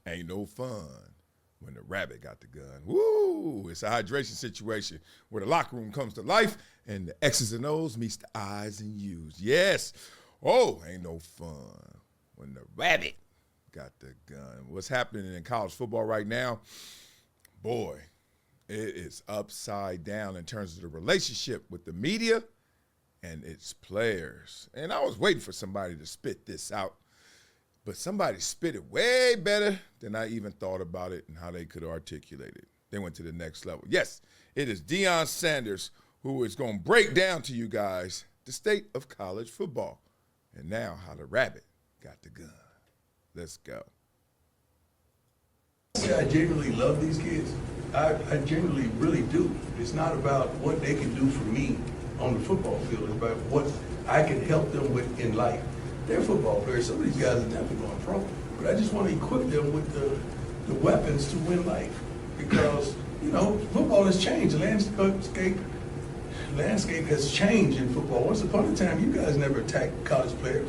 Ain't no fun when the rabbit got the gun. Woo! It's a hydration situation where the locker room comes to life and the X's and O's meets the I's and U's. Yes. Oh, ain't no fun when the rabbit got the gun. What's happening in college football right now? Boy, it is upside down in terms of the relationship with the media and its players. And I was waiting for somebody to spit this out, but somebody spit it way better than I even thought about it and how they could articulate it. They went to the next level. Yes, it is Deion Sanders who is going to break down to you guys the state of college football and now how the rabbit got the gun. Let's go. I genuinely love these kids. I genuinely really do. It's not about what they can do for me on the football field. It's about what I can help them with in life. They're football players. Some of these guys are never going pro. But I just want to equip them with the weapons to win life. Because, you know, football has changed. The landscape has changed in football. Once upon a time, you guys never attacked college players.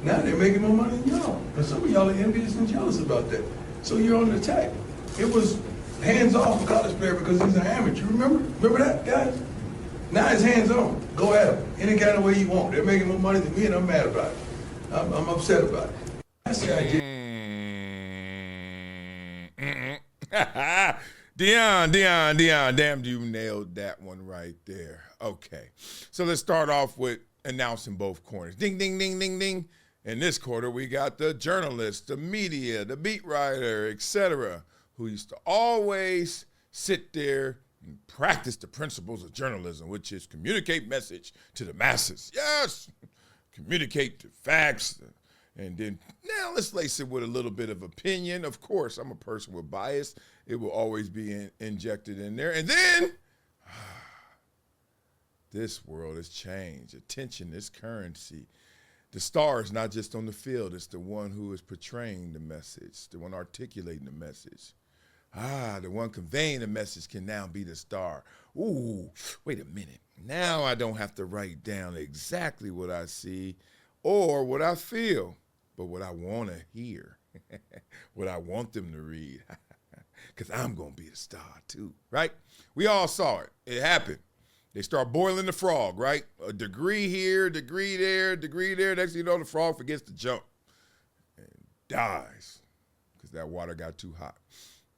Now they're making more money than y'all. And some of y'all are envious and jealous about that. So you're on the attack. It was hands off for college player because he's an amateur. Remember that, guys? Now it's hands on. Go at them any kind of way you want. They're making more money than me, and I'm mad about it. I'm upset about it. I say Deion, damn, you nailed that one right there. Okay, so let's start off with announcing both corners. Ding, ding, ding, ding, ding. In this quarter, we got the journalist, the media, the beat writer, etc., who used to always sit there and practice the principles of journalism, which is communicate message to the masses. Yes, communicate the facts. And then now let's lace it with a little bit of opinion. Of course, I'm a person with bias. It will always be injected in there. And then this world has changed. Attention is currency. The star is not just on the field. It's the one who is portraying the message, the one articulating the message. The one conveying the message can now be the star. Ooh, wait a minute. Now I don't have to write down exactly what I see or what I feel, but what I want to hear, what I want them to read, because I'm going to be the star too, right? We all saw it. It happened. They start boiling the frog, right? A degree here, degree there, degree there. Next thing you know, the frog forgets to jump and dies because that water got too hot.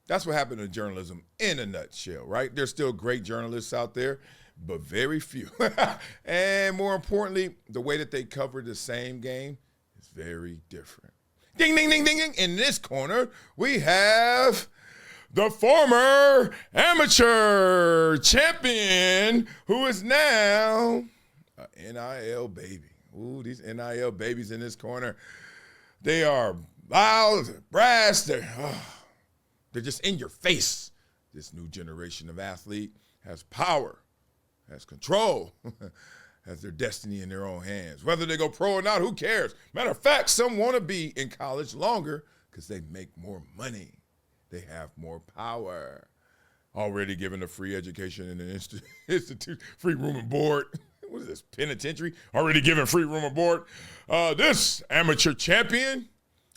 That's what happened in journalism in a nutshell, right? There's still great journalists out there, but very few. And more importantly, the way that they cover the same game is very different. Ding, ding, ding, ding, ding. In this corner, we have the former amateur champion who is now an NIL baby. Ooh, these NIL babies in this corner, they are loud, brass, they're just in your face. This new generation of athlete has power, has control, has their destiny in their own hands. Whether they go pro or not, who cares? Matter of fact, some want to be in college longer because they make more money. They have more power. Already given a free education in an institute, free room and board. What is this, penitentiary? Already given free room and board. This amateur champion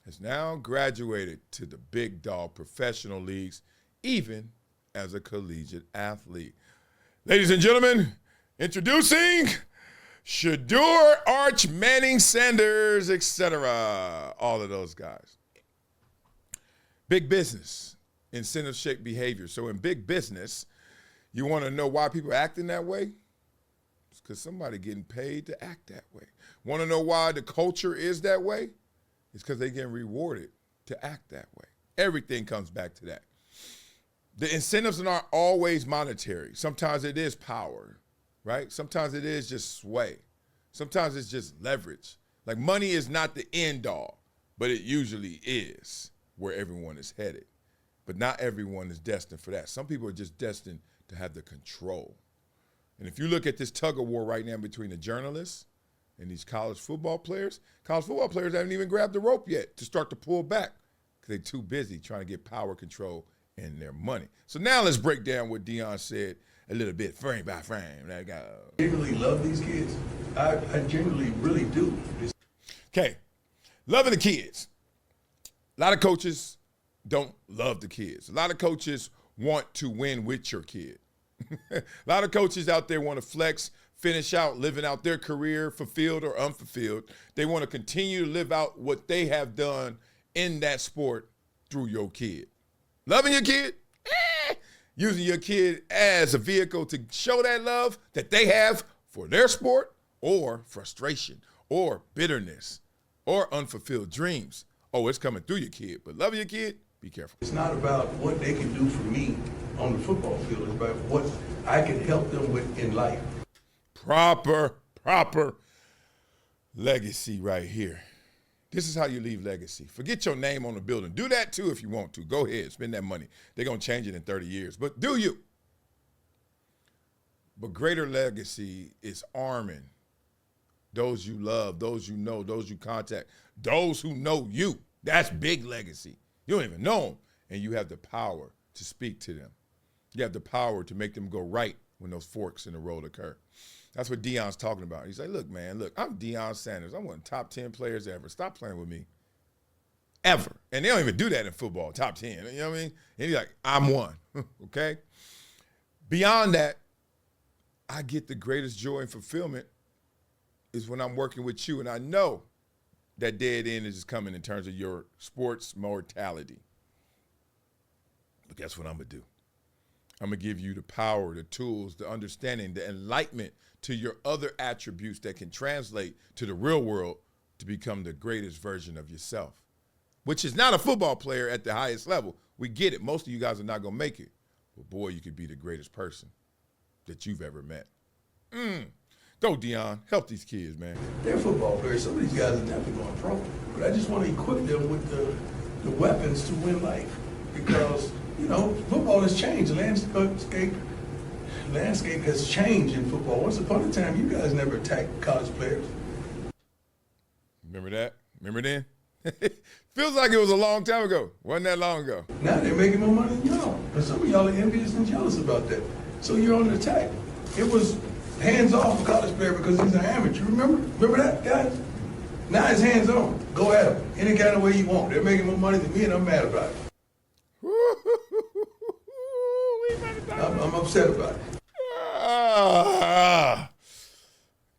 has now graduated to the big dog professional leagues, even as a collegiate athlete. Ladies and gentlemen, introducing Shedeur Arch Manning Sanders, etc. All of those guys. Big business, incentive-shaped behavior. So in big business, you want to know why people are acting that way? It's because somebody getting paid to act that way. Want to know why the culture is that way? It's because they're getting rewarded to act that way. Everything comes back to that. The incentives are not always monetary. Sometimes it is power, right? Sometimes it is just sway. Sometimes it's just leverage. Like money is not the end all, but it usually is where everyone is headed. But not everyone is destined for that. Some people are just destined to have the control. And if you look at this tug of war right now between the journalists and these college football players haven't even grabbed the rope yet to start to pull back because they're too busy trying to get power, control, and their money. So now let's break down what Deion said a little bit, frame by frame. I genuinely love these kids. I genuinely really do. Okay, loving the kids. A lot of coaches don't love the kids. A lot of coaches want to win with your kid. A lot of coaches out there want to flex, finish out, living out their career, fulfilled or unfulfilled. They want to continue to live out what they have done in that sport through your kid. Loving your kid? Using your kid as a vehicle to show that love that they have for their sport, or frustration, or bitterness, or unfulfilled dreams. Oh, it's coming through your kid. But loving your kid, be careful. It's not about what they can do for me on the football field. It's about what I can help them with in life. Proper legacy right here. This is how you leave legacy. Forget your name on the building. Do that too if you want to. Go ahead, spend that money. They're going to change it in 30 years. But do you? But greater legacy is arming those you love, those you know, those you contact, those who know you. That's big legacy. You don't even know them, and you have the power to speak to them. You have the power to make them go right when those forks in the road occur. That's what Deion's talking about. He's like, look, man, look, I'm Deion Sanders. I'm one of the top 10 players ever. Stop playing with me. Ever. And they don't even do that in football, top 10. You know what I mean? And he's like, I'm one. Okay? Beyond that, I get the greatest joy and fulfillment is when I'm working with you, and I know that dead end is coming in terms of your sports mortality. But guess what I'm going to do? I'm going to give you the power, the tools, the understanding, the enlightenment to your other attributes that can translate to the real world to become the greatest version of yourself, which is not a football player at the highest level. We get it. Most of you guys are not going to make it. But, boy, you could be the greatest person that you've ever met. Go, Deion. Help these kids, man. They're football players. Some of these guys are definitely going pro. But I just want to equip them with the weapons to win life. Because, you know, football has changed. The landscape has changed in football. Once upon a time, you guys never attacked college players. Remember that? Remember then? Feels like it was a long time ago. Wasn't that long ago. Now they're making more money than y'all. And some of y'all are envious and jealous about that. So you're on the attack. It was hands off a college player because he's an amateur. Remember that, guys? Now it's hands on. Go at him any kind of way you want. They're making more money than me, and I'm mad about it. I'm upset about it.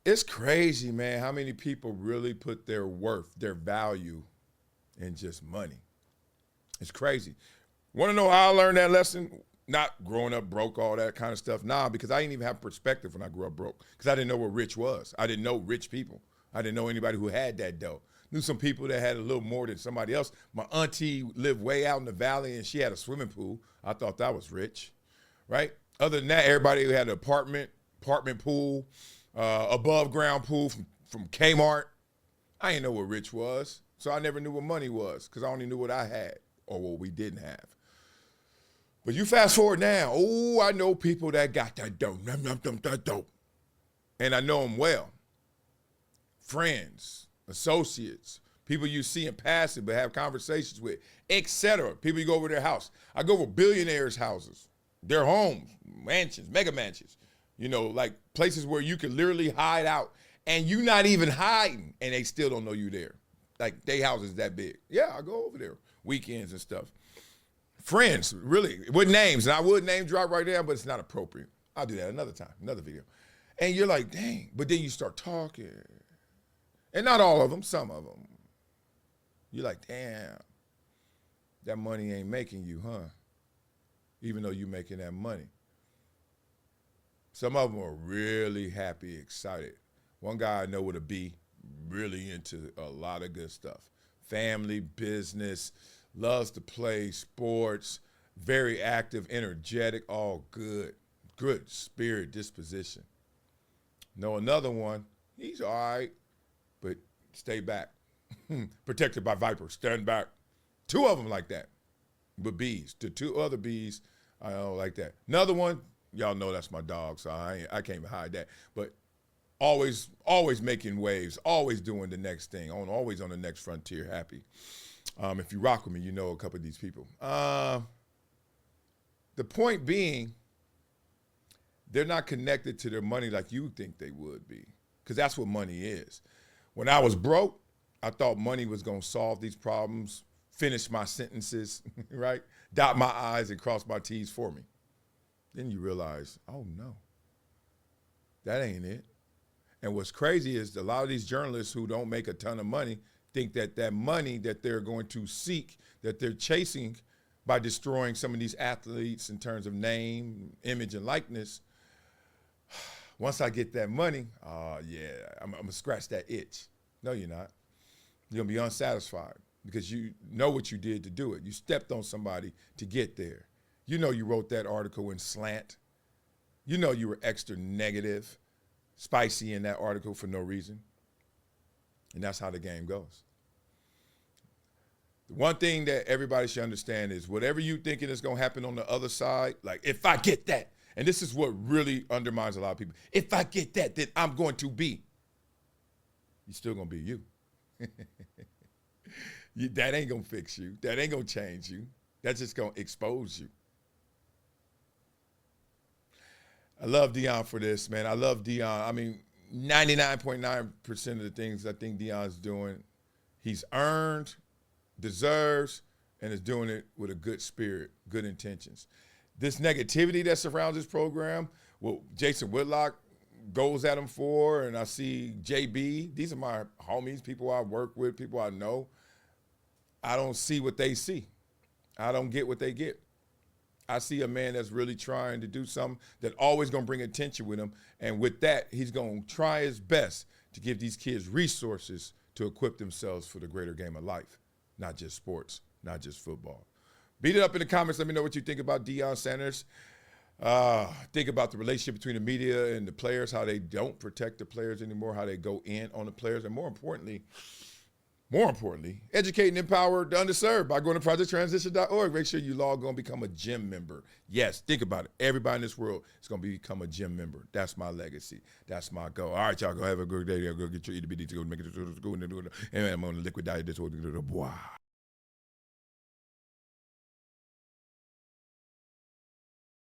It's crazy, man, how many people really put their worth, their value in just money. It's crazy. Want to know how I learned that lesson? Not growing up broke, all that kind of stuff. Nah, because I didn't even have perspective when I grew up broke, because I didn't know what rich was. I didn't know rich people. I didn't know anybody who had that dough. Knew some people that had a little more than somebody else. My auntie lived way out in the valley, and she had a swimming pool. I thought that was rich, right? Other than that, everybody who had an apartment pool, above ground pool from Kmart. I didn't know what rich was, so I never knew what money was, because I only knew what I had or what we didn't have. But you fast forward now, I know people that got that dope. And I know them well. Friends, associates, people you see in passing but have conversations with, etc. People you go over their house. I go over billionaires' houses, their homes, mansions, mega mansions, you know, like places where you can literally hide out and you not even hiding and they still don't know you there. Like they houses that big. Yeah, I go over there weekends and stuff. Friends, really, with names, and I would name drop right there, but it's not appropriate. I'll do that another time, another video. And you're like, dang, but then you start talking. And not all of them, some of them. You're like, damn, that money ain't making you, huh? Even though you're making that money. Some of them are really happy, excited. One guy I know with a B, really into a lot of good stuff. Family, business, loves to play sports, very active, energetic, all good. Good spirit, disposition. Know another one, he's all right, but stay back. Protected by vipers, stand back. Two of them like that, but B's. The two other B's, I don't like that. Another one, y'all know that's my dog, so I can't even hide that. But always making waves, always doing the next thing, always on the next frontier, happy. If you rock with me, you know a couple of these people. The point being, they're not connected to their money like you think they would be, because that's what money is. When I was broke, I thought money was going to solve these problems finish my sentences, right? Dot my I's and cross my T's for me. Then you realize, oh no, that ain't it. And what's crazy is a lot of these journalists who don't make a ton of money think that that money that they're going to seek, that they're chasing by destroying some of these athletes in terms of name, image, and likeness, once I get that money, yeah, I'm going to scratch that itch. No, you're not. You're going to be unsatisfied because you know what you did to do it. You stepped on somebody to get there. You know you wrote that article in slant. You know you were extra negative, spicy in that article for no reason. And that's how the game goes. The one thing that everybody should understand is whatever you thinking is going to happen on the other side, like if I get that, and this is what really undermines a lot of people, if I get that, then I'm going to be. You're still going to be you. That ain't going to fix you. That ain't going to change you. That's just going to expose you. I love Deion for this, man. I love Deion. I mean, 99.9% of the things I think Deion's doing, he's earned, deserves, and is doing it with a good spirit, good intentions. This negativity that surrounds this program, well, Jason Whitlock goes at him for, and I see JB. These are my homies, people I work with, people I know. I don't see what they see. I don't get what they get. I see a man that's really trying to do something that always going to bring attention with him. And with that, he's going to try his best to give these kids resources to equip themselves for the greater game of life, not just sports, not just football. Beat it up in the comments. Let me know what you think about Deion Sanders. Think about the relationship between the media and the players, how they don't protect the players anymore, how they go in on the players, and more importantly, educate and empower the underserved by going to projecttransition.org. Make sure you log on, become a gym member. Yes, think about it. Everybody in this world is going to become a gym member. That's my legacy. That's my goal. All right, y'all, go have a good day. Go get your EDBD to go make it to school. And I'm on the liquid diet disorder. Boy.